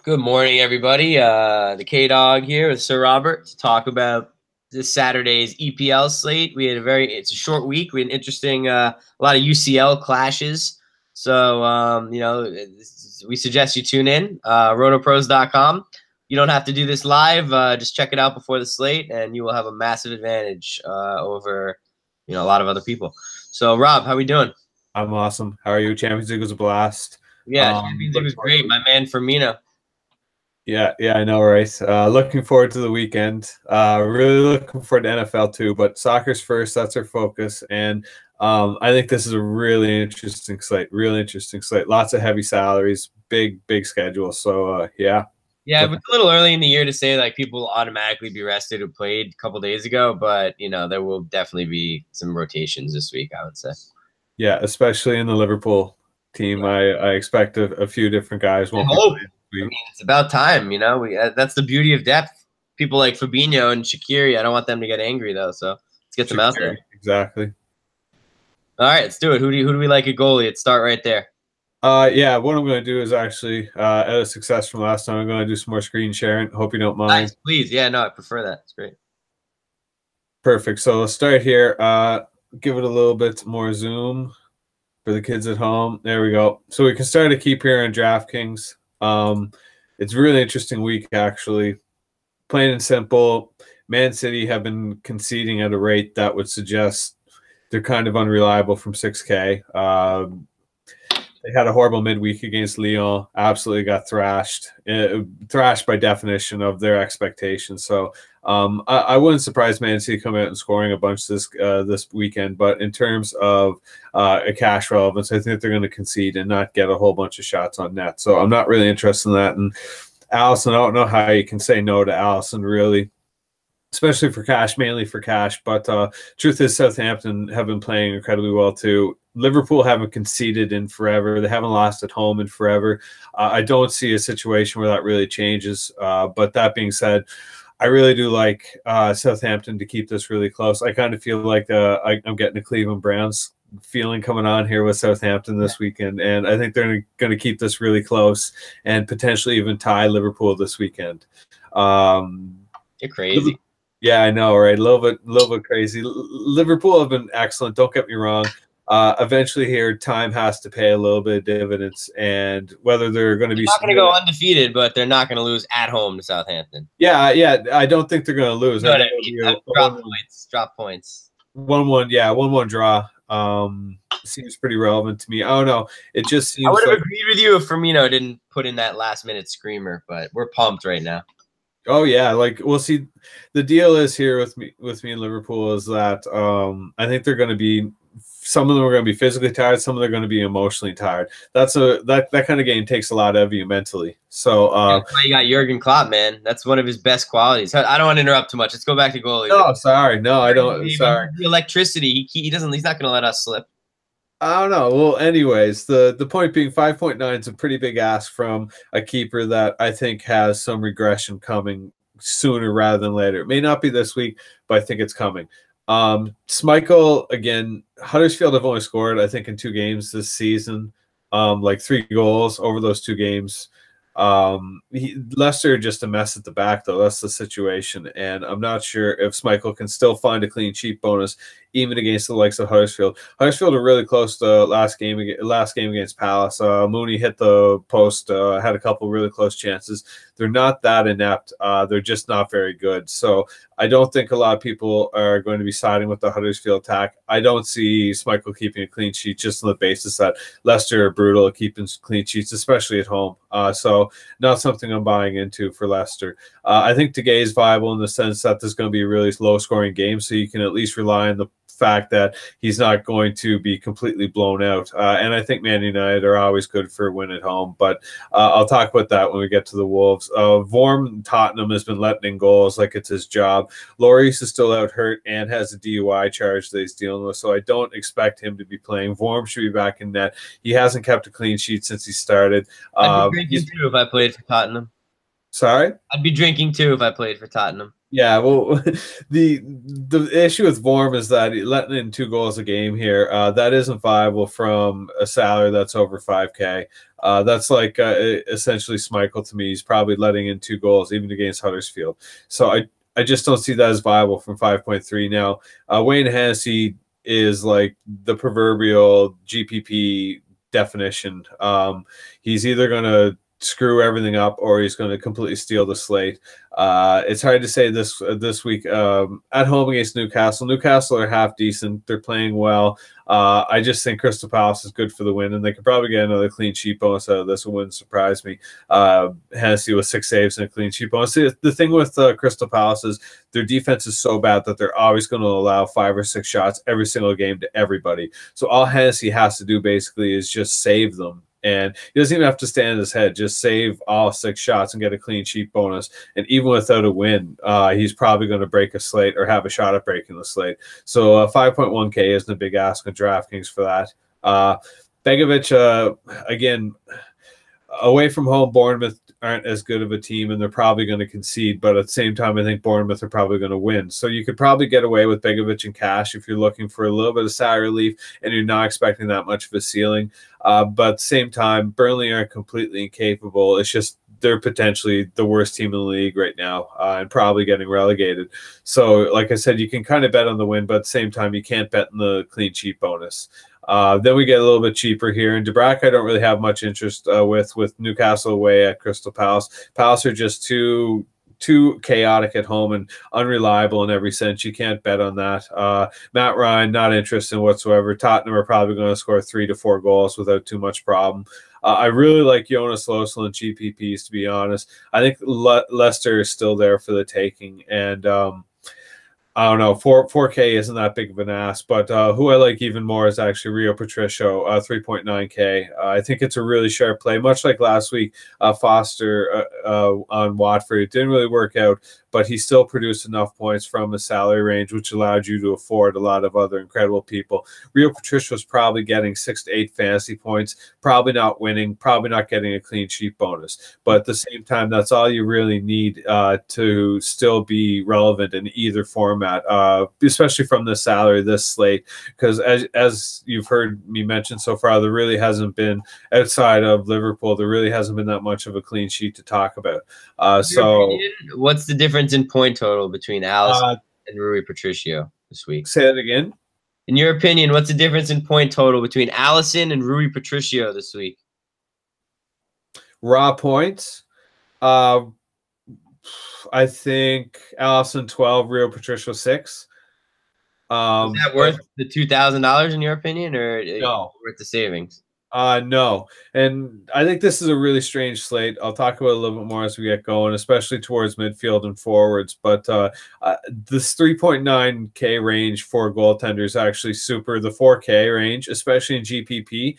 Good morning, everybody. The K-Dog here with Sir Robert to talk about this Saturday's EPL slate. It's a short week. We had an interesting, a lot of UCL clashes. So, we suggest you tune in, rotopros.com. You don't have to do this live. Just check it out before the slate, and you will have a massive advantage over, a lot of other people. So, Rob, how we doing? I'm awesome. How are you? Champions League was a blast. Yeah, Champions League was great. My man Firmino. Yeah, I know, right? Looking forward to the weekend. Really looking forward to NFL too, but soccer's first. That's our focus, and I think this is a really interesting slate. Really interesting slate. Lots of heavy salaries, big schedule. So yeah. Yeah, it's a little early in the year to say like people will automatically be rested who played a couple days ago, but there will definitely be some rotations this week, I would say. Yeah, especially in the Liverpool team, yeah. I expect a few different guys won't be playing. I mean, it's about time, that's the beauty of depth. People like Fabinho and Shaqiri, I don't want them to get angry though, so let's get them out there. Exactly. All right, let's do it. Who do we like at goalie? Let's start right there. Yeah, what I'm going to do is actually, out of success from last time, I'm going to do some more screen sharing. Hope you don't mind. Nice, please. Yeah, no, I prefer that. It's great. Perfect. So let's start here. Give it a little bit more zoom for the kids at home. There we go. So we can start to keep here on DraftKings. It's a really interesting week, actually. Plain and simple, Man City have been conceding at a rate that would suggest they're kind of unreliable from 6K. They had a horrible midweek against Lyon. Absolutely got thrashed. Thrashed by definition of their expectations. So I wouldn't surprise Man City coming out and scoring a bunch this weekend. But in terms of a cash relevance, I think they're going to concede and not get a whole bunch of shots on net. So I'm not really interested in that. And Allison, I don't know how you can say no to Allison, really. Especially for cash, mainly for cash. But truth is, Southampton have been playing incredibly well too. Liverpool haven't conceded in forever. They haven't lost at home in forever. I don't see a situation where that really changes. But that being said, I really do like Southampton to keep this really close. I kind of feel like I'm getting a Cleveland Browns feeling coming on here with Southampton this weekend, and I think they're going to keep this really close and potentially even tie Liverpool this weekend. You're crazy. Yeah, I know, right? A little bit crazy. Liverpool have been excellent. Don't get me wrong. Eventually, here, time has to pay a little bit of dividends, and whether they're going to be not going to go undefeated, but they're not going to lose at home to Southampton. Yeah. I don't think they're going to lose. Drop points. 1-1, yeah, 1-1 draw. Seems pretty relevant to me. I don't know. It just seems. I would have agreed with you if Firmino didn't put in that last-minute screamer, but we're pumped right now. Oh yeah, like we'll see. The deal is here with me in Liverpool is that I think they're going to be. Some of them are going to be physically tired. Some of them are going to be emotionally tired. That kind of game takes a lot of you mentally. So that's why you got Jurgen Klopp, man. That's one of his best qualities. I don't want to interrupt too much. Let's go back to goalie. No, sorry, no, I don't. Sorry, the electricity. He doesn't. He's not going to let us slip. I don't know. Well, anyways, the point being 5.9 is a pretty big ask from a keeper that I think has some regression coming sooner rather than later. It may not be this week, but I think it's coming. Schmeichel, again, Huddersfield have only scored, I think, in 2 games this season, like 3 goals over those 2 games. Leicester just a mess at the back, though. That's the situation, and I'm not sure if Schmeichel can still find a clean sheet bonus even against the likes of Huddersfield. Huddersfield are really close to last game against Palace. Mooney hit the post, had a couple really close chances. They're not that inept. They're just not very good. So I don't think a lot of people are going to be siding with the Huddersfield attack. I don't see Schmeichel keeping a clean sheet just on the basis that Leicester are brutal at keeping clean sheets, especially at home. So not something I'm buying into for Leicester. I think De Gea is viable in the sense that there's going to be a really low-scoring game, so you can at least rely on the fact that he's not going to be completely blown out. And I think Man United are always good for a win at home, but I'll talk about that when we get to the Wolves. Vorm, Tottenham, has been letting in goals like it's his job. Lloris is still out hurt and has a DUI charge that he's dealing with, so I don't expect him to be playing. Vorm should be back in net. He hasn't kept a clean sheet since he started. I'd be drinking too if I played for Tottenham. Sorry? I'd be drinking too if I played for Tottenham. Yeah, well, the issue with Vorm is that letting in 2 goals a game here, that isn't viable from a salary that's over 5K. That's like essentially Schmeichel to me. He's probably letting in 2 goals even against Huddersfield. So I just don't see that as viable from 5.3 now. Wayne Hennessy is like the proverbial GPP definition. He's either going to screw everything up or he's going to completely steal the slate. It's hard to say this week at home against Newcastle. Newcastle are half decent. They're playing well. I just think Crystal Palace is good for the win, and they could probably get another clean sheet bonus out of this. It wouldn't surprise me. Hennessy with 6 saves and a clean sheet bonus. The thing with Crystal Palace is their defense is so bad that they're always going to allow 5 or 6 shots every single game to everybody. So all Hennessy has to do basically is just save them. And he doesn't even have to stand his head, just save all 6 shots and get a clean sheet bonus. And even without a win, he's probably going to break a slate or have a shot at breaking the slate. So 5.1K isn't a big ask on DraftKings for that. Begovic, again, away from home, Bournemouth aren't as good of a team, and they're probably going to concede. But at the same time, I think Bournemouth are probably going to win. So you could probably get away with Begovic and cash if you're looking for a little bit of salary relief and you're not expecting that much of a ceiling. But at the same time, Burnley aren't completely incapable. It's just they're potentially the worst team in the league right now and probably getting relegated. So, like I said, you can kind of bet on the win, but at the same time, you can't bet on the clean sheet bonus. Then we get a little bit cheaper here. And DeBrack, I don't really have much interest with Newcastle away at Crystal Palace. Palace are just too chaotic at home and unreliable in every sense. You can't bet on that. Matt Ryan, not interested whatsoever. Tottenham are probably going to score 3 to 4 goals without too much problem. I really like Jonas Lössl and GPPs, to be honest. I think Leicester is still there for the taking. And I don't know, 4K isn't that big of an ask, but who I like even more is actually Rio Patricio, 3.9K. I think it's a really sharp play, much like last week, Foster on Watford. It didn't really work out, but he still produced enough points from a salary range, which allowed you to afford a lot of other incredible people. Rio Patricio is probably getting 6 to 8 fantasy points, probably not winning, probably not getting a clean sheet bonus. But at the same time, that's all you really need to still be relevant in either format. Especially from the salary, this slate, because as you've heard me mention so far, there really hasn't been, outside of Liverpool, there really hasn't been that much of a clean sheet to talk about. So what's the difference in point total between Alisson and Rui Patricio this week? Say that again. In your opinion, what's the difference in point total between Alisson and Rui Patricio this week? Raw points. I think Alisson 12, Rio Patricio 6. Is that worth the $2,000 in your opinion, or no, worth the savings? No. And I think this is a really strange slate. I'll talk about it a little bit more as we get going, especially towards midfield and forwards. But this 3.9K range for goaltenders is actually super. The 4K range, especially in GPP,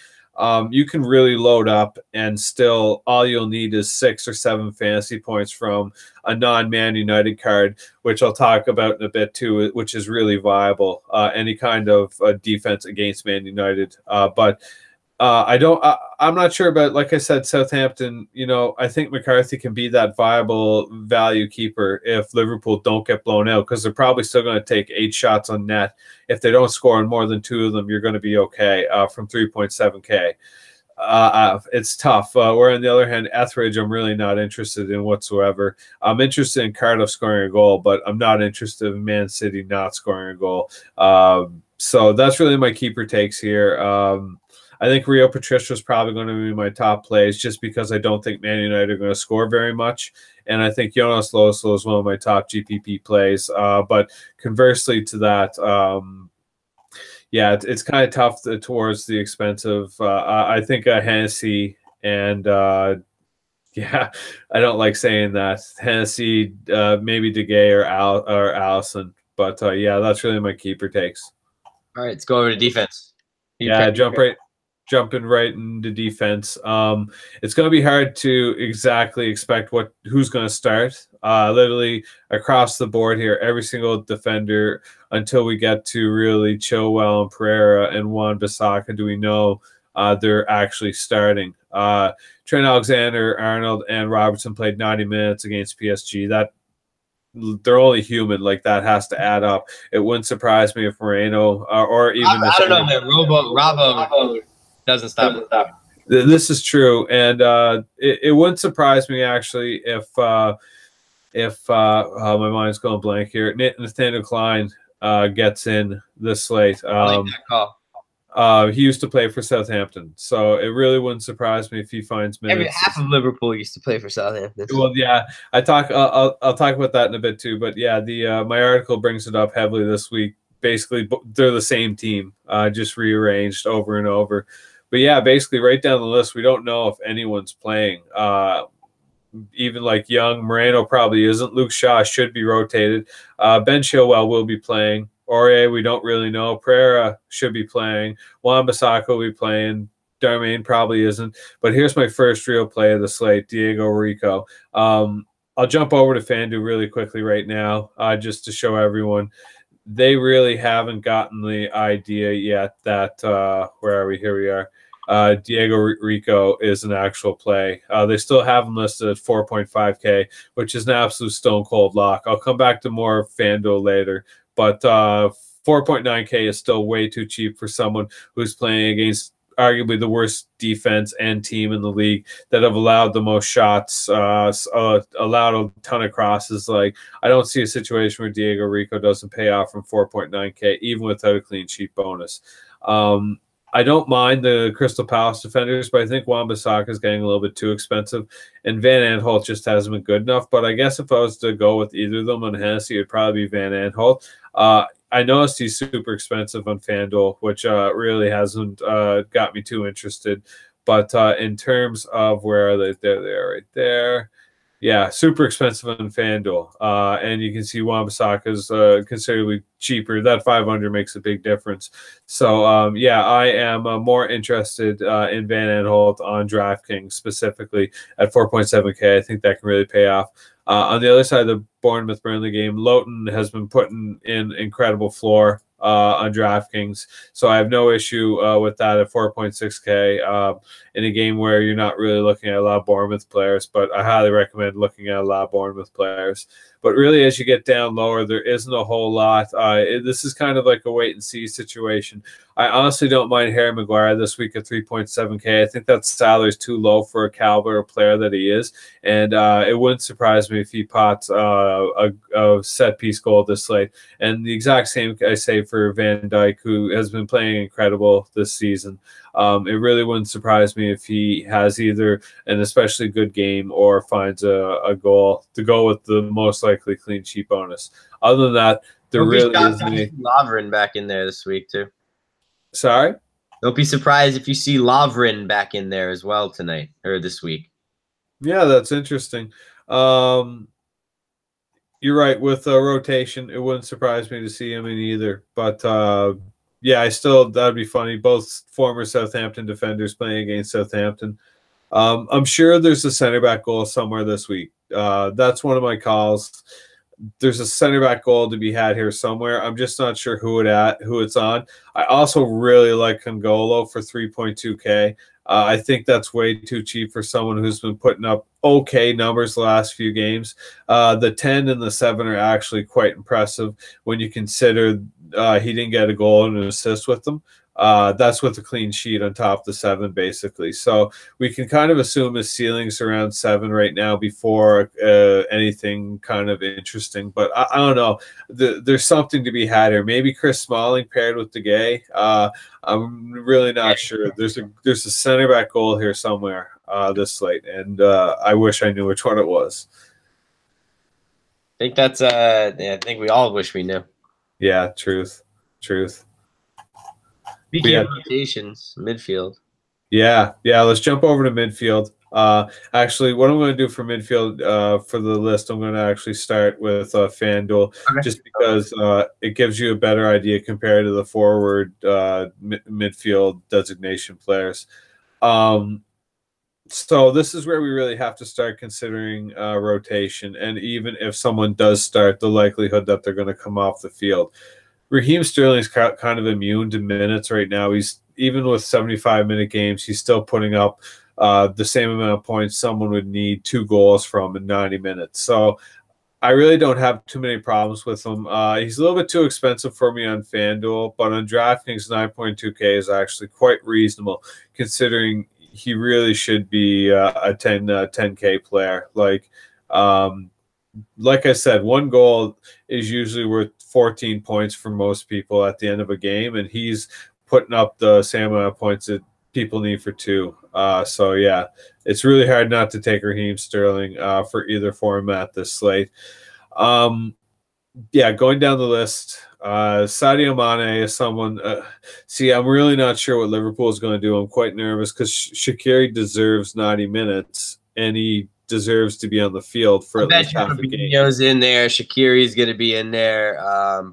you can really load up, and still all you'll need is 6 or 7 fantasy points from a non-Man United card, which I'll talk about in a bit too, which is really viable. Any kind of defense against Man United, but I'm not sure about, like I said, Southampton. You know, I think McCarthy can be that viable value keeper if Liverpool don't get blown out, because they're probably still going to take 8 shots on net. If they don't score on more than 2 of them, you're going to be okay from 3.7K. It's tough. Where on the other hand, Etheridge, I'm really not interested in whatsoever. I'm interested in Cardiff scoring a goal, but I'm not interested in Man City not scoring a goal. So that's really my keeper takes here. I think Rio Patricio is probably going to be my top plays, just because I don't think Man United are going to score very much. And I think Jonas Lössl is one of my top GPP plays. But conversely to that, yeah, it's kind of tough towards the expensive. I think Hennessy and yeah, I don't like saying that. Hennessy, maybe De Gea or Alisson. But yeah, that's really my keeper takes. All right, let's go over to defense. Yeah, jumping right into defense. It's going to be hard to exactly expect who's going to start. Literally across the board here, every single defender, until we get to really Chilwell and Pereira and Wan-Bissaka, do we know they're actually starting. Trent Alexander-Arnold and Robertson played 90 minutes against PSG. They're only human. Like, that has to add up. It wouldn't surprise me if Moreno or even I don't know, man. Robbo doesn't stop. This is true, and it wouldn't surprise me actually if oh, my mind's going blank here. Nathaniel Klein gets in this slate. I like that call. He used to play for Southampton, so it really wouldn't surprise me if he finds minutes. Half of Liverpool used to play for Southampton. Well, yeah, I'll talk about that in a bit too. But yeah, my article brings it up heavily this week. Basically, they're the same team, just rearranged over and over. But yeah, basically, right down the list, we don't know if anyone's playing. Even like Young, Moreno probably isn't. Luke Shaw should be rotated. Ben Chilwell will be playing. Aurier, we don't really know. Pereira should be playing. Wan-Bissaka will be playing. Darmain probably isn't. But here's my first real play of the slate, Diego Rico. I'll jump over to FanDuel really quickly right now, just to show everyone. They really haven't gotten the idea yet that where are we? Here we are. Diego Rico is an actual play. They still have him listed at 4.5K, which is an absolute stone cold lock. I'll come back to more FanDuel later. But 4.9K is still way too cheap for someone who's playing against arguably the worst defense and team in the league that have allowed the most shots, allowed a ton of crosses. Like, I don't see a situation where Diego Rico doesn't pay off from 4.9K, even without a clean sheet bonus. I don't mind the Crystal Palace defenders, but I think Wan-Bissaka is getting a little bit too expensive, and Van Aanholt just hasn't been good enough. But I guess if I was to go with either of them on Hennessy, it would probably be Van Aanholt. I noticed he's super expensive on FanDuel, which really hasn't got me too interested. But in terms of where are they? There they are right there. Yeah, super expensive on FanDuel. And you can see Wan-Bissaka is considerably cheaper. That 500 makes a big difference. So, yeah, I am more interested in Van Aanholt on DraftKings specifically at 4.7K. I think that can really pay off. On the other side of the Bournemouth-Burnley game, LOWTON has been putting in incredible floor on DraftKings, so I have no issue with that at 4.6K in a game where you're not really looking at a lot of Bournemouth players, but I highly recommend looking at a lot of Bournemouth players. But really, as you get down lower, there isn't a whole lot. This is kind of like a wait-and-see situation. I honestly don't mind Harry Maguire this week at 3.7K. I think that salary is too low for a caliber of player that he is, and it wouldn't surprise me if he pots a set-piece goal this slate. And the exact same I say for Van Dijk, who has been playing incredible this season. It really wouldn't surprise me if he has either an especially good game or finds a goal to go with the most likely clean sheet bonus. Other than that, there really isn't any. Lovren back in there this week too. Sorry? Don't be surprised if you see Lovren back in there as well tonight or this week. Yeah, that's interesting. You're right. With rotation, it wouldn't surprise me to see him in either. But yeah, that'd be funny. Both former Southampton defenders playing against Southampton. I'm sure there's a center back goal somewhere this week. That's one of my calls. There's a center back goal to be had here somewhere. I'm just not sure who it's on. I also really like KONGOLO for 3.2K. I think that's way too cheap for someone who's been putting up okay numbers the last few games. The 10 and the 7 are actually quite impressive when you consider he didn't get a goal and an assist with them. That's with a clean sheet on top of the 7, basically. So we can kind of assume his ceiling's around 7 right now before anything kind of interesting. But I don't know. There's something to be had here. Maybe Chris Smalling paired with De Gea. I'm really not sure. There's a center back goal here somewhere this slate, and I wish I knew which one it was. I think that's yeah, I think we all wish we knew. Yeah, truth. Speaking of rotations, midfield. Yeah. Let's jump over to midfield. Actually, what I'm going to do for midfield for the list, I'm going to actually start with FanDuel, just because it gives you a better idea compared to the forward midfield designation players. So this is where we really have to start considering rotation, and even if someone does start, the likelihood that they're going to come off the field. Raheem Sterling's kind of immune to minutes right now. He's even with 75-minute games, he's still putting up the same amount of points someone would need 2 goals from in 90 minutes. So I really don't have too many problems with him. He's a little bit too expensive for me on FanDuel, but on DraftKings, 9.2K is actually quite reasonable considering he really should be a 10K player. Like I said, one goal is usually worth 14 points for most people at the end of a game, and he's putting up the same amount of points that people need for two. So yeah, it's really hard not to take Raheem Sterling for either format this slate. Yeah, going down the list, Sadio Mane is someone. See, I'm really not sure what Liverpool is going to do. I'm quite nervous because Shaqiri deserves 90 minutes, and he deserves to be on the field for at least half a game. Fabinho's in there. Shaqiri's going to be in there.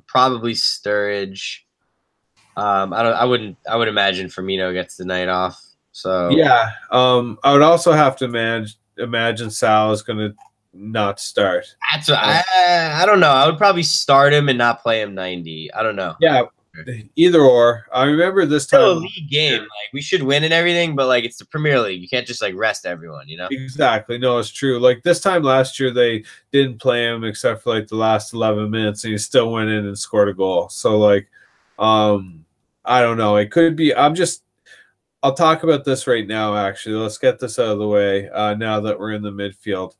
Probably Sturridge. I would imagine Firmino gets the night off. So yeah, I would also have to imagine Salah is going to not start. That's what, I don't know. I would probably start him and not play him 90. I don't know. Yeah, either or. I remember this time. It's still a league game. Like, we should win and everything, but like, it's the Premier League. You can't just like rest everyone, you know? Exactly. No, it's true. Like this time last year, they didn't play him except for like the last 11 minutes, and he still went in and scored a goal. So like, I don't know. It could be. I'll talk about this right now. Actually, let's get this out of the way now that we're in the midfield.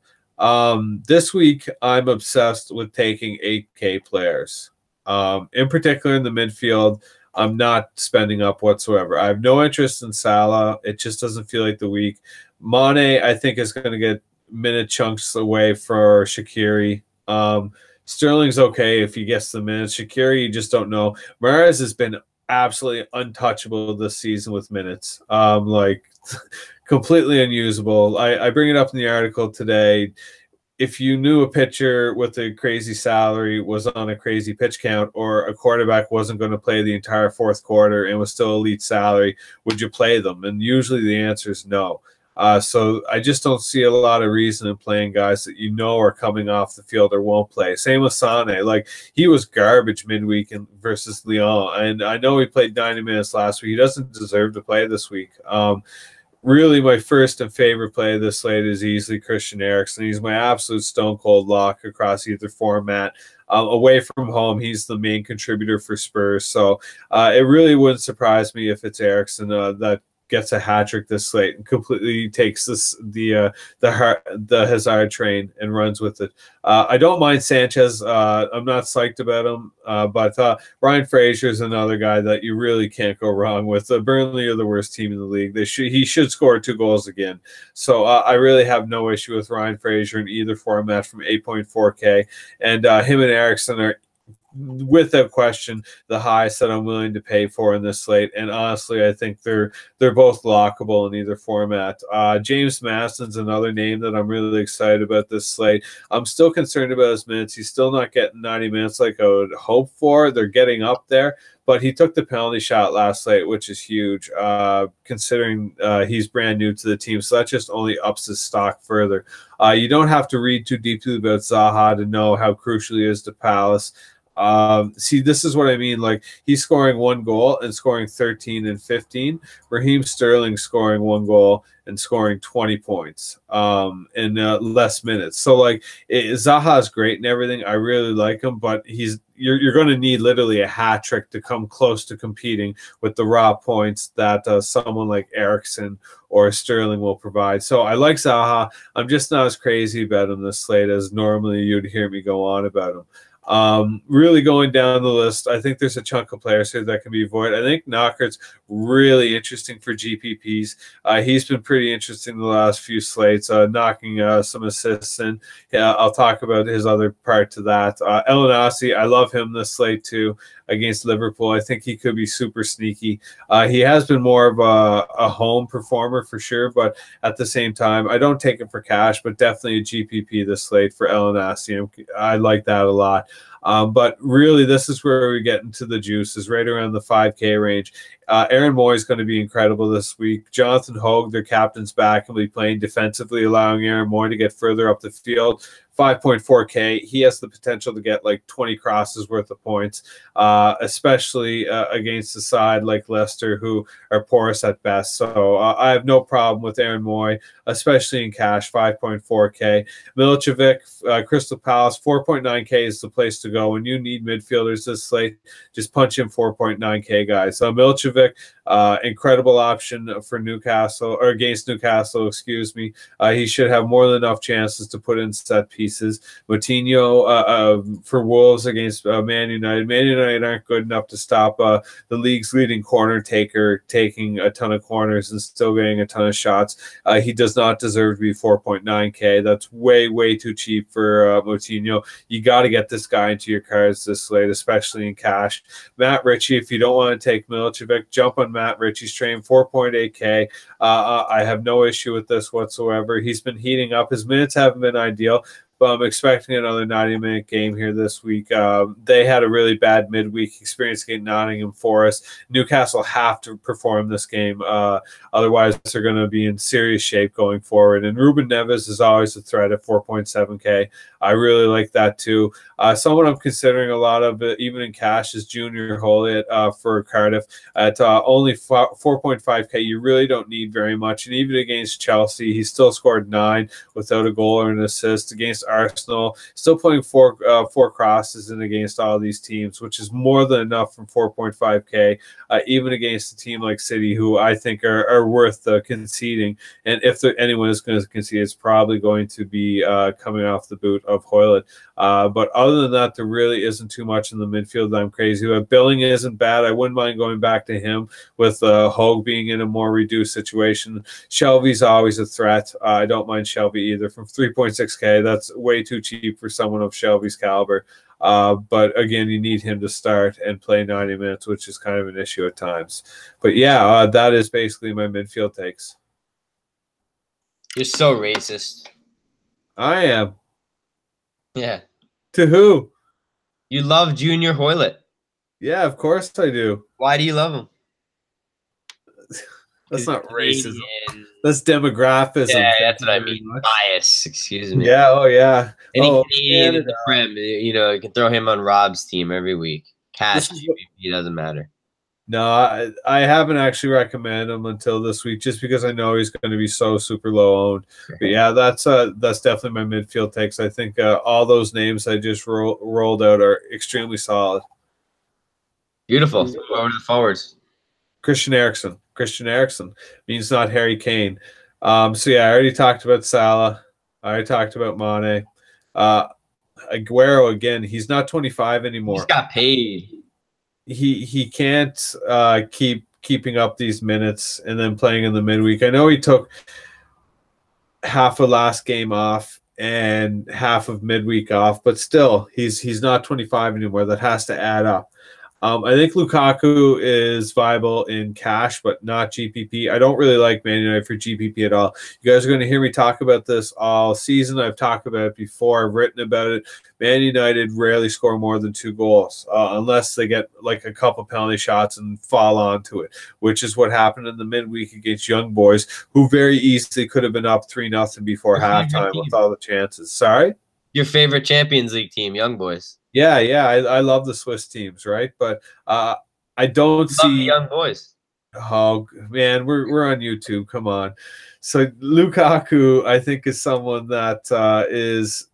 This week, I'm obsessed with taking 8K players. In particular, in the midfield, I'm not spending up whatsoever. I have no interest in Salah. It just doesn't feel like the week. Mane, I think, is going to get minute chunks away for Shaqiri. Sterling's okay if he gets the minutes. Shaqiri, you just don't know. Mahrez has been absolutely untouchable this season with minutes. Like completely unusable. I bring it up in the article today. If you knew a pitcher with a crazy salary was on a crazy pitch count, or a quarterback wasn't going to play the entire fourth quarter and was still elite salary, would you play them? And usually the answer is no. So I just don't see a lot of reason in playing guys that you know are coming off the field or won't play. Same with Sané. Like, he was garbage midweek versus Lyon, and I know he played 90 minutes last week. He doesn't deserve to play this week. Really, my first and favorite play of this slate is easily Christian Eriksen. He's my absolute stone-cold lock across either format. Away from home, he's the main contributor for Spurs. So it really wouldn't surprise me if it's Eriksen that gets a hat trick this slate and completely takes the Hazard train and runs with it. I don't mind Sanchez. I'm not psyched about him, but Ryan Fraser is another guy that you really can't go wrong with. Burnley are the worst team in the league. He should score 2 goals again. So I really have no issue with Ryan Fraser in either format from 8.4K, and him and Eriksen are, without question, the highest that I'm willing to pay for in this slate. And honestly, I think they're both lockable in either format. James Maddison's another name that I'm really excited about this slate. I'm still concerned about his minutes. He's still not getting 90 minutes like I would hope for. They're getting up there, but he took the penalty shot last slate, which is huge, considering he's brand new to the team. So that just only ups his stock further. You don't have to read too deeply about Zaha to know how crucial he is to Palace. See, this is what I mean. Like, he's scoring 1 goal and scoring 13 and 15. Raheem Sterling scoring 1 goal and scoring 20 points in less minutes. So like, Zaha is great and everything. I really like him, but you're going to need literally a hat trick to come close to competing with the raw points that someone like Eriksen or Sterling will provide. So I like Zaha. I'm just not as crazy about him this slate as normally you'd hear me go on about him. Really going down the list, I think there's a chunk of players here that can be avoided. I think KNOCKAERT's really interesting for GPPs. He's been pretty interesting the last few slates, knocking some assists in. Yeah, I'll talk about his other part to that. El Nasi, I love him this slate too against Liverpool. I think he could be super sneaky. He has been more of a home performer for sure, but at the same time, I don't take it for cash, but definitely a GPP this slate for El Nasi. I like that a lot. But really, this is where we get into the juice, is right around the 5K range. Aaron Moy is going to be incredible this week. Jonathan Hogue, their captain's back, and will be playing defensively, allowing Aaron Moy to get further up the field. 5.4K. He has the potential to get like 20 crosses worth of points, especially against a side like Leicester, who are porous at best. So I have no problem with Aaron Moy, especially in cash. 5.4K. Milicevic, Crystal Palace, 4.9K is the place to ago, when you need midfielders this slate, just punch in 4.9K guys. Milicevic, incredible option for Newcastle, or against Newcastle, excuse me. He should have more than enough chances to put in set pieces. Moutinho for Wolves against Man United. Man United aren't good enough to stop the league's leading corner taker taking a ton of corners and still getting a ton of shots. He does not deserve to be 4.9K. That's way too cheap for Moutinho. You got to get this guy into your cards this late, especially in cash. Matt Ritchie, if you don't want to take Milicevic, jump on Matt Ritchie's train, 4.8K. I have no issue with this whatsoever. He's been heating up. His minutes haven't been ideal, but I'm expecting another 90-minute game here this week. They had a really bad midweek experience against Nottingham Forest. Newcastle have to perform this game. Otherwise, they're going to be in serious shape going forward. And Ruben Neves is always a threat at 4.7K. I really like that too. Someone I'm considering a lot of, even in cash, is Junior Hollett for Cardiff at only 4.5K. You really don't need very much. And even against Chelsea, he still scored 9 without a goal or an assist. Against Arsenal, still putting four crosses in against all these teams, which is more than enough from 4.5K. Even against a team like City, who I think are worth conceding. And if anyone is going to concede, it's probably going to be coming off the boot of Hoylett. But other than that, there really isn't too much in the midfield that I'm crazy about. Billing isn't bad. I wouldn't mind going back to him with Hogue being in a more reduced situation. Shelby's always a threat. I don't mind Shelby either. From 3.6K, that's way too cheap for someone of Shelby's caliber. But again, you need him to start and play 90 minutes, which is kind of an issue at times. But yeah, that is basically my midfield takes. You're so racist. I am. Yeah. To who? You love Junior Hoylett. Yeah, of course I do. Why do you love him? That's not racism. That's demographism. Yeah, that's what I mean. Bias. Excuse me. Yeah. Oh, yeah. Any Canadian in the Prem, you know, you can throw him on Rob's team every week. Cash, he doesn't matter. No, I haven't actually recommended him until this week, just because I know he's going to be so super low owned. But yeah, that's definitely my midfield takes. I think all those names I just rolled out are extremely solid. Beautiful. Over to the forwards. Christian Eriksen means not Harry Kane. So yeah, I already talked about Salah. I already talked about Mane. Aguero, again, he's not 25 anymore. He's got paid. He can't keeping up these minutes and then playing in the midweek. I know he took half of last game off and half of midweek off, but still, he's not 25 anymore. That has to add up. I think Lukaku is viable in cash, but not GPP. I don't really like Man United for GPP at all. You guys are going to hear me talk about this all season. I've talked about it before. I've written about it. Man United rarely score more than 2 goals unless they get like a couple penalty shots and fall onto it, which is what happened in the midweek against Young Boys, who very easily could have been up 3-0 before halftime with all the chances. Sorry? Your favorite Champions League team, Young Boys. Yeah, I love the Swiss teams, right? But I don't see the Young Boys. Oh man, we're on YouTube. Come on. So Lukaku, I think, is someone that is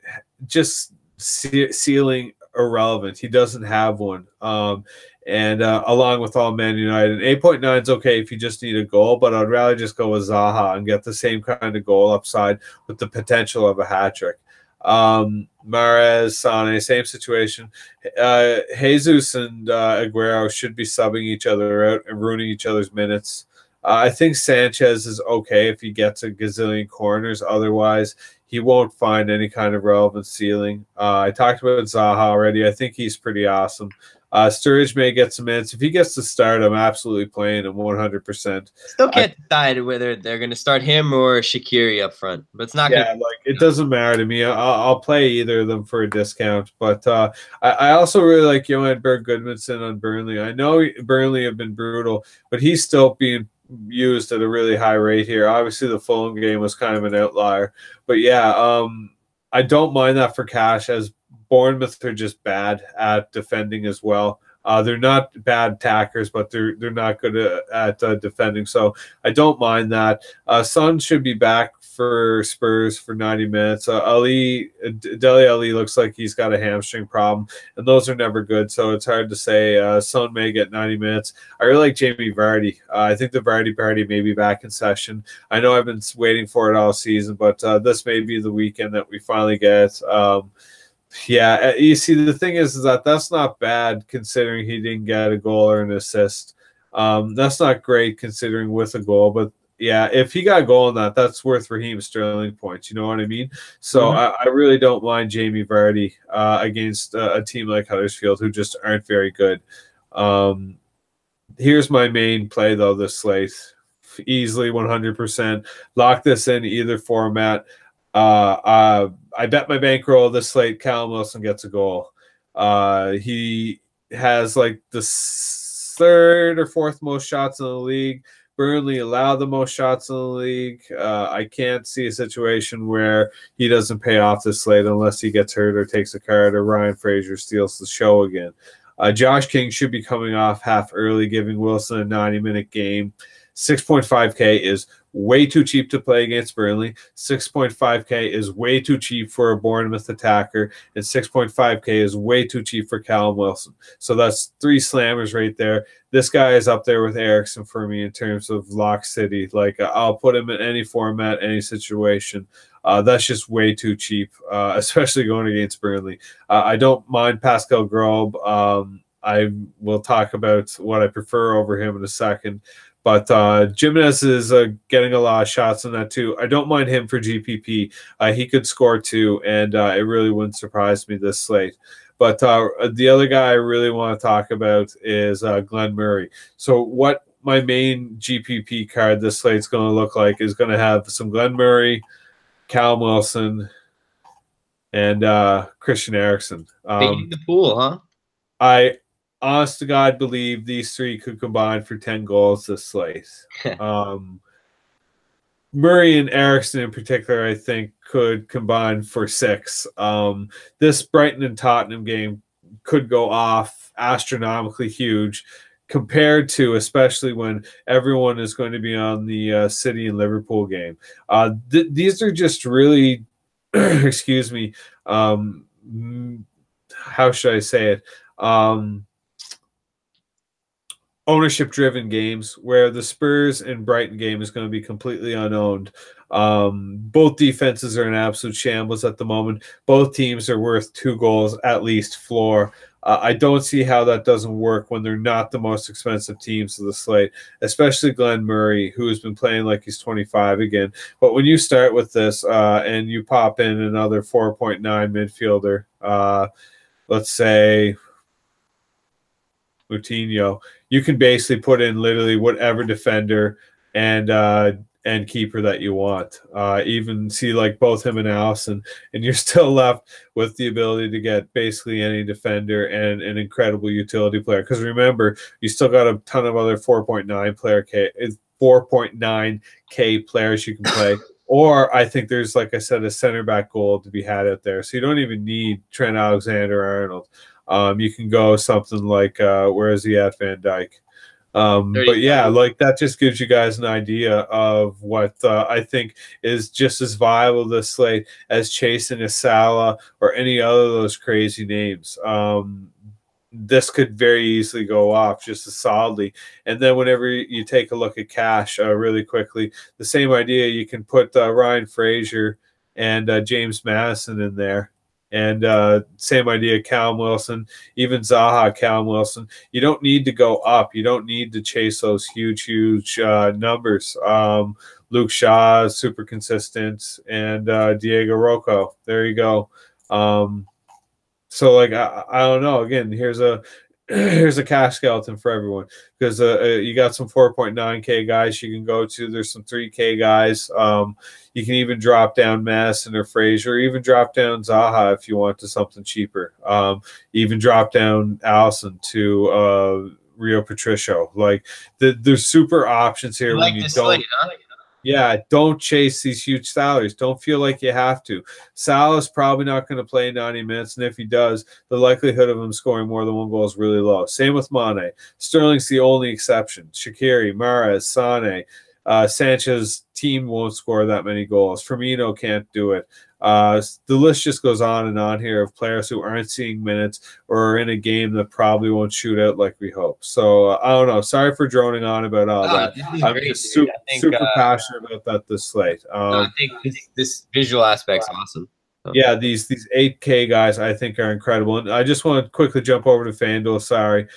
just ceiling irrelevant. He doesn't have one. And along with all Man United, 8.9 is okay if you just need a goal, but I'd rather just go with Zaha and get the same kind of goal upside with the potential of a hat trick. Mahrez, Sane, same situation. Jesus and Aguero should be subbing each other out and ruining each other's minutes. I think Sanchez is okay if he gets a gazillion corners. Otherwise, he won't find any kind of relevant ceiling. I talked about Zaha already. I think he's pretty awesome. Sturridge may get some minutes. If he gets to start, I'm absolutely playing him 100%. Still can't decide whether they're going to start him or Shaqiri up front, but it's not. Yeah, it doesn't matter to me. I'll play either of them for a discount. But I also really like Johan Berg Goodmanson on Burnley. I know Burnley have been brutal, but he's still being used at a really high rate here. Obviously, the Fulham game was kind of an outlier, but yeah, I don't mind that for cash, as Bournemouth are just bad at defending as well. They're not bad attackers, but they're not good at defending. So I don't mind that. Son should be back for Spurs for 90 minutes. Dele Ali looks like he's got a hamstring problem, and those are never good. So it's hard to say. Son may get 90 minutes. I really like Jamie Vardy. I think the Vardy party may be back in session. I know I've been waiting for it all season, but this may be the weekend that we finally get. Yeah, you see, the thing is that that's not bad considering he didn't get a goal or an assist. That's not great considering with a goal, but yeah, if he got a goal in that, that's worth Raheem Sterling points. You know what I mean? So I really don't mind Jamie Vardy against a team like Huddersfield who just aren't very good. Here's my main play, though, this slate. Easily 100%. Lock this in either format. I bet my bankroll this slate Callum Wilson gets a goal. He has like the third or fourth most shots in the league. Burnley allow the most shots in the league. I can't see a situation where he doesn't pay off this slate unless he gets hurt or takes a card or Ryan Fraser steals the show again. Josh King should be coming off half early, giving Wilson a 90-minute game. 6.5K is way too cheap to play against Burnley. 6.5K is way too cheap for a Bournemouth attacker, and 6.5K is way too cheap for Callum Wilson. So that's 3 slammers right there. This guy is up there with Ericsson for me in terms of lock city. Like, I'll put him in any format, any situation. That's just way too cheap, especially going against Burnley. I don't mind Pascal Grobe. I will talk about what I prefer over him in a second. But Jimenez is getting a lot of shots on that too. I don't mind him for GPP. He could score too, and it really wouldn't surprise me this slate. But the other guy I really want to talk about is Glenn Murray. So what my main GPP card this slate is going to look like is going to have some Glenn Murray, Callum Wilson, and Christian Eriksen. Baiting the pool, huh? I honest to God believe these 3 could combine for 10 goals this slate. Murray and Eriksen in particular, I think, could combine for 6. This Brighton and Tottenham game could go off astronomically huge compared to, especially when everyone is going to be on the City and Liverpool game. These are just really, excuse me, how should I say it? Ownership-driven games where the Spurs and Brighton game is going to be completely unowned. Both defenses are in absolute shambles at the moment. Both teams are worth 2 goals at least floor. I don't see how that doesn't work when they're not the most expensive teams of the slate, especially Glenn Murray, who has been playing like he's 25 again. But when you start with this and you pop in another 4.9 midfielder, let's say Coutinho, you can basically put in literally whatever defender and keeper that you want. Even see like both him and Allison, and you're still left with the ability to get basically any defender and an incredible utility player. Because remember, you still got a ton of other 4.9K players you can play. Or I think there's, like I said, a center back goal to be had out there. So you don't even need Trent Alexander-Arnold. You can go something like where is he at, Van Dijk? But yeah, like that just gives you guys an idea of what I think is just as viable this slate as chasing a Salah or any other of those crazy names. This could very easily go off just as solidly. And then whenever you take a look at cash really quickly, the same idea, you can put Ryan Fraser and James Madison in there. And same idea, Callum Wilson, even Zaha, Callum Wilson. You don't need to go up. You don't need to chase those huge numbers. Luke Shaw is super consistent, and Diego Rocco. There you go. So like I don't know. Again, here's a cash skeleton for everyone because you got some 4.9K guys you can go to. There's some 3K guys. You can even drop down Madison or Fraser, or even drop down Zaha if you want to something cheaper. Even drop down Allison to Rio Patricio. Like there's super options here. You like this slate, huh? Yeah, don't chase these huge salaries. Don't feel like you have to. Salah's probably not going to play 90 minutes, and if he does, the likelihood of him scoring more than one goal is really low. Same with Mane. Sterling's the only exception. Shaqiri, Mahrez, Sane, Sanchez team won't score that many goals. Firmino can't do it. The list just goes on and on here of players who aren't seeing minutes or are in a game that probably won't shoot out like we hope. So I don't know. Sorry for droning on about all that. I'm great, just dude. super passionate about that this slate. I think this visual aspect's awesome. So. Yeah, these 8K guys I think are incredible. And I just want to quickly jump over to FanDuel, sorry,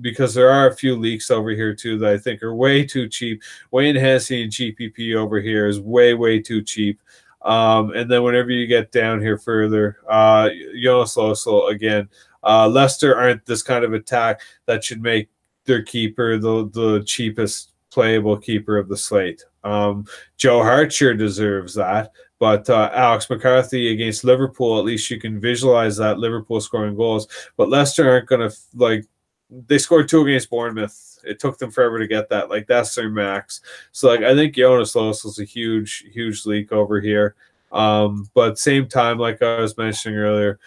because there are a few leaks over here too that I think are way too cheap. Wayne Hennessy and GPP over here is way too cheap. And then whenever you get down here further, Jonas Losel again, Leicester aren't this kind of attack that should make their keeper the cheapest playable keeper of the slate. Joe Hart sure deserves that. But Alex McCarthy against Liverpool, at least you can visualize that Liverpool scoring goals. But Leicester aren't going to, like, they scored 2 against Bournemouth. It took them forever to get that. Like, that's their max. So, like, I think Jonas Loss is a huge leak over here. But same time, like I was mentioning earlier,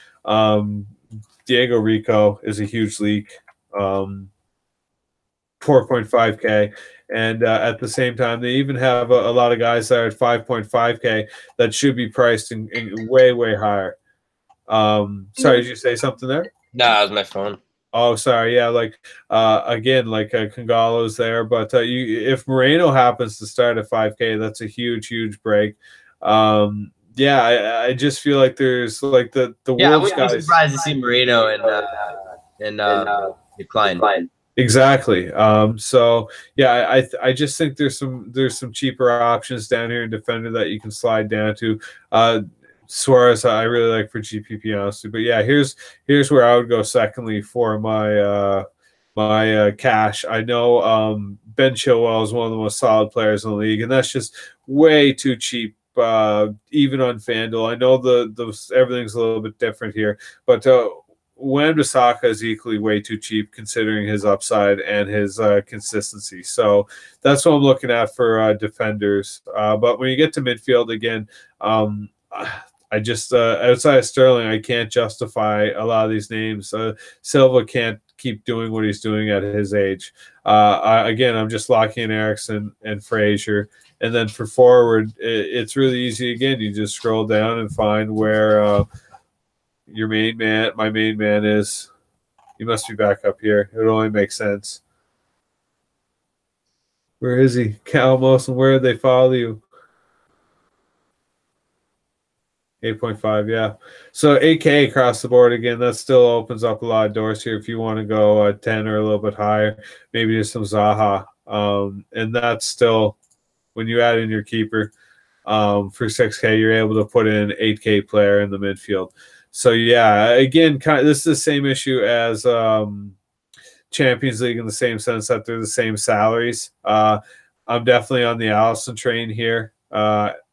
Diego Rico is a huge leak. 4.5K. And at the same time, they even have a lot of guys that are at 5.5K that should be priced in way higher. Sorry, did you say something there? No, that was my phone. Oh, sorry. Yeah, like again, like KONGOLO's there, but if Moreno happens to start at 5K, that's a huge break. Yeah, I just feel like there's like the Wolves guys. I'm surprised to see Moreno and decline. Exactly. So yeah, I just think there's some cheaper options down here in defender that you can slide down to. Suarez, I really like for GPP honestly, but yeah, here's where I would go. Secondly, for my cash, I know Ben Chilwell is one of the most solid players in the league, and that's just way too cheap. Even on FanDuel, I know the everything's a little bit different here, but Wan-Bissaka is equally way too cheap considering his upside and his consistency. So that's what I'm looking at for defenders. But when you get to midfield again, I just outside of Sterling, I can't justify a lot of these names. Silva can't keep doing what he's doing at his age. Again, I'm just locking in Eriksen and Frazier. And then for forward, it's really easy. Again, you just scroll down and find where my main man is. He must be back up here. It would only make sense. Where is he? Cal Mosen, where did they follow you? 8.5, yeah. So 8K across the board again. That still opens up a lot of doors here if you want to go 10 or a little bit higher. Maybe there's some Zaha. And that's still, when you add in your keeper for 6K, you're able to put in an 8K player in the midfield. So yeah, again, this is the same issue as Champions League in the same sense that they're the same salaries. I'm definitely on the Allison train here.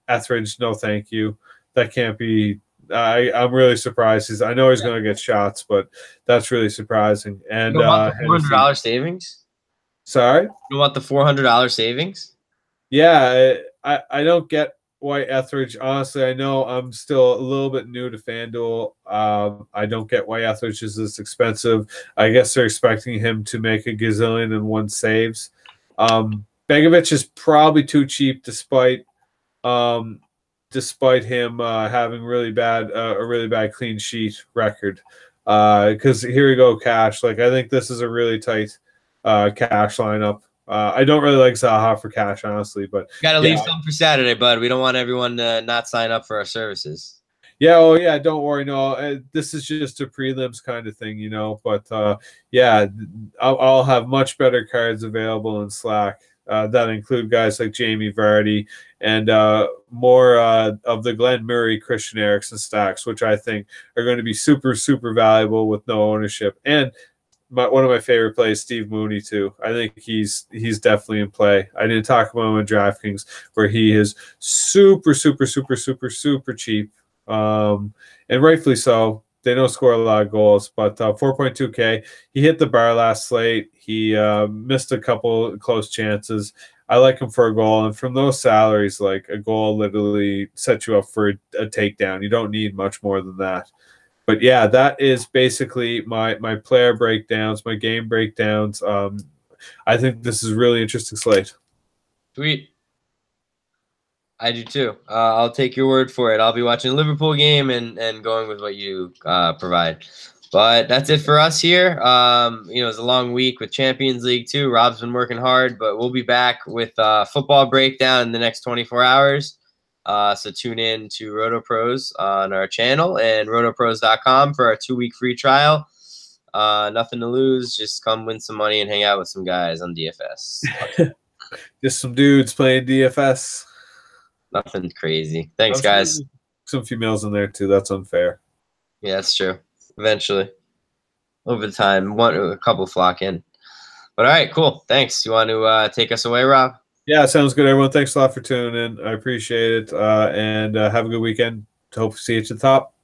Etheridge, no thank you. That can't be. I'm really surprised. I know he's going to get shots, but that's really surprising. And you don't want the $400 savings? Sorry? You want the $400 savings? Yeah, I don't get why Etheridge. Honestly, I know I'm still a little bit new to FanDuel. I don't get why Etheridge is this expensive. I guess they're expecting him to make a gazillion and one saves. Begovic is probably too cheap, despite him having a really bad clean sheet record. Because here we go, cash. Like, I think this is a really tight cash lineup. I don't really like Zaha for cash, honestly, but gotta leave some for Saturday, bud. We don't want everyone to not sign up for our services. Yeah, oh yeah, don't worry. No, this is just a prelims kind of thing, you know. But yeah, I'll have much better cards available in Slack that include guys like Jamie Vardy and more of the Glenn Murray, Christian Eriksen stacks, which I think are going to be super valuable with no ownership. And one of my favorite plays, Steve Mooney, too. I think he's definitely in play. I didn't talk about him in DraftKings, where he is super cheap, and rightfully so. They don't score a lot of goals, but 4.2K. He hit the bar last slate. He missed a couple close chances. I like him for a goal, and from those salaries, like a goal literally sets you up for a takedown. You don't need much more than that. But yeah, that is basically my player breakdowns, my game breakdowns. I think this is a really interesting slate. Sweet. I do too. I'll take your word for it. I'll be watching the Liverpool game and going with what you provide. But that's it for us here. It's a long week with Champions League too. Rob's been working hard, but we'll be back with football breakdown in the next 24 hours. So tune in to RotoPros on our channel and rotopros.com for our 2-week free trial. Nothing to lose. Just come win some money and hang out with some guys on DFS. Just some dudes playing DFS. Nothing crazy. Thanks, guys. Some females in there too. That's unfair. Yeah, that's true. Eventually, over time, a couple flock in. But all right, cool. Thanks. You want to take us away, Rob? Yeah, sounds good, everyone. Thanks a lot for tuning in. I appreciate it. And have a good weekend. Hope to see you at the top.